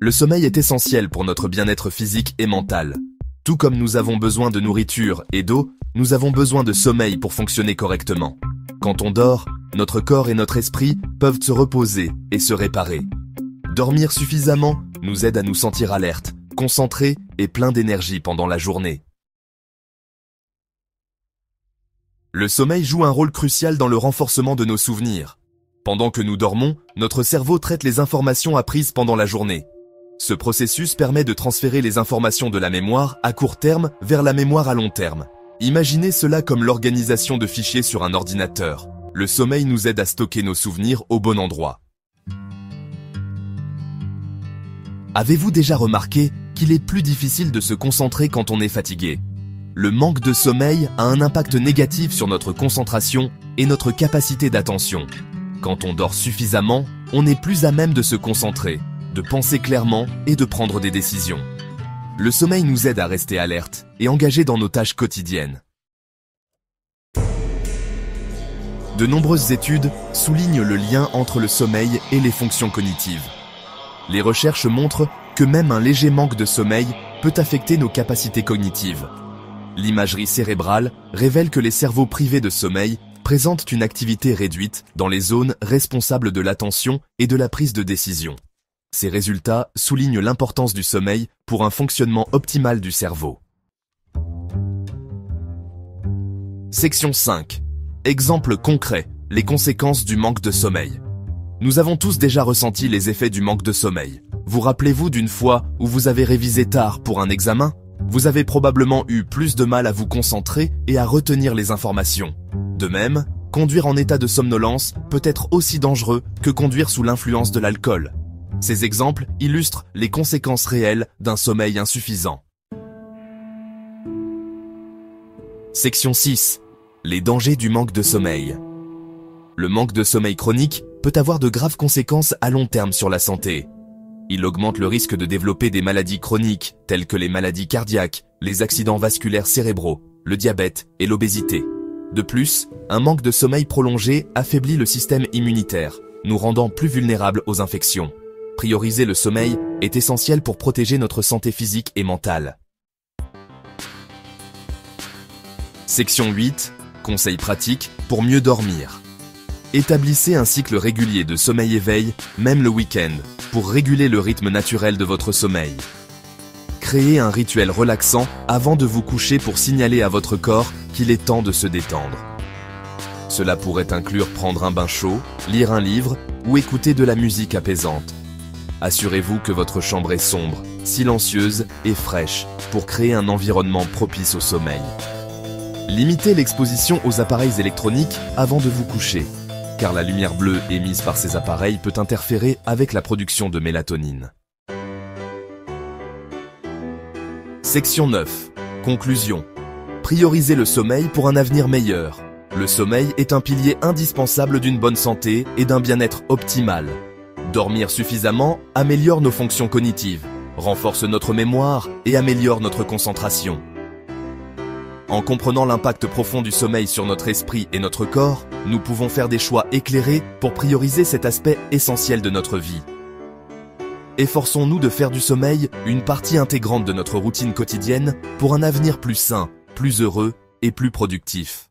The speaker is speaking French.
Le sommeil est essentiel pour notre bien-être physique et mental. Tout comme nous avons besoin de nourriture et d'eau, nous avons besoin de sommeil pour fonctionner correctement. Quand on dort, notre corps et notre esprit peuvent se reposer et se réparer. Dormir suffisamment nous aide à nous sentir alertes, concentrés et pleins d'énergie pendant la journée. Le sommeil joue un rôle crucial dans le renforcement de nos souvenirs. Pendant que nous dormons, notre cerveau traite les informations apprises pendant la journée. Ce processus permet de transférer les informations de la mémoire à court terme vers la mémoire à long terme. Imaginez cela comme l'organisation de fichiers sur un ordinateur. Le sommeil nous aide à stocker nos souvenirs au bon endroit. Avez-vous déjà remarqué qu'il est plus difficile de se concentrer quand on est fatigué? Le manque de sommeil a un impact négatif sur notre concentration et notre capacité d'attention. Quand on dort suffisamment, on est plus à même de se concentrer, de penser clairement et de prendre des décisions. Le sommeil nous aide à rester alerte et engagés dans nos tâches quotidiennes. De nombreuses études soulignent le lien entre le sommeil et les fonctions cognitives. Les recherches montrent que même un léger manque de sommeil peut affecter nos capacités cognitives. L'imagerie cérébrale révèle que les cerveaux privés de sommeil présentent une activité réduite dans les zones responsables de l'attention et de la prise de décision. Ces résultats soulignent l'importance du sommeil pour un fonctionnement optimal du cerveau. Section 5. Exemple concret, les conséquences du manque de sommeil. Nous avons tous déjà ressenti les effets du manque de sommeil. Vous rappelez-vous d'une fois où vous avez révisé tard pour un examen? Vous avez probablement eu plus de mal à vous concentrer et à retenir les informations. De même, conduire en état de somnolence peut être aussi dangereux que conduire sous l'influence de l'alcool. Ces exemples illustrent les conséquences réelles d'un sommeil insuffisant. Section 6. Les dangers du manque de sommeil. Le manque de sommeil chronique peut avoir de graves conséquences à long terme sur la santé. Il augmente le risque de développer des maladies chroniques telles que les maladies cardiaques, les accidents vasculaires cérébraux, le diabète et l'obésité. De plus, un manque de sommeil prolongé affaiblit le système immunitaire, nous rendant plus vulnérables aux infections. Prioriser le sommeil est essentiel pour protéger notre santé physique et mentale. Section 8. Conseils pratiques pour mieux dormir. Établissez un cycle régulier de sommeil-éveil, même le week-end, pour réguler le rythme naturel de votre sommeil. Créez un rituel relaxant avant de vous coucher pour signaler à votre corps qu'il est temps de se détendre. Cela pourrait inclure prendre un bain chaud, lire un livre ou écouter de la musique apaisante. Assurez-vous que votre chambre est sombre, silencieuse et fraîche pour créer un environnement propice au sommeil. Limitez l'exposition aux appareils électroniques avant de vous coucher, car la lumière bleue émise par ces appareils peut interférer avec la production de mélatonine. Section 9. Conclusion. Priorisez le sommeil pour un avenir meilleur. Le sommeil est un pilier indispensable d'une bonne santé et d'un bien-être optimal. Dormir suffisamment améliore nos fonctions cognitives, renforce notre mémoire et améliore notre concentration. En comprenant l'impact profond du sommeil sur notre esprit et notre corps, nous pouvons faire des choix éclairés pour prioriser cet aspect essentiel de notre vie. Efforçons-nous de faire du sommeil une partie intégrante de notre routine quotidienne pour un avenir plus sain, plus heureux et plus productif.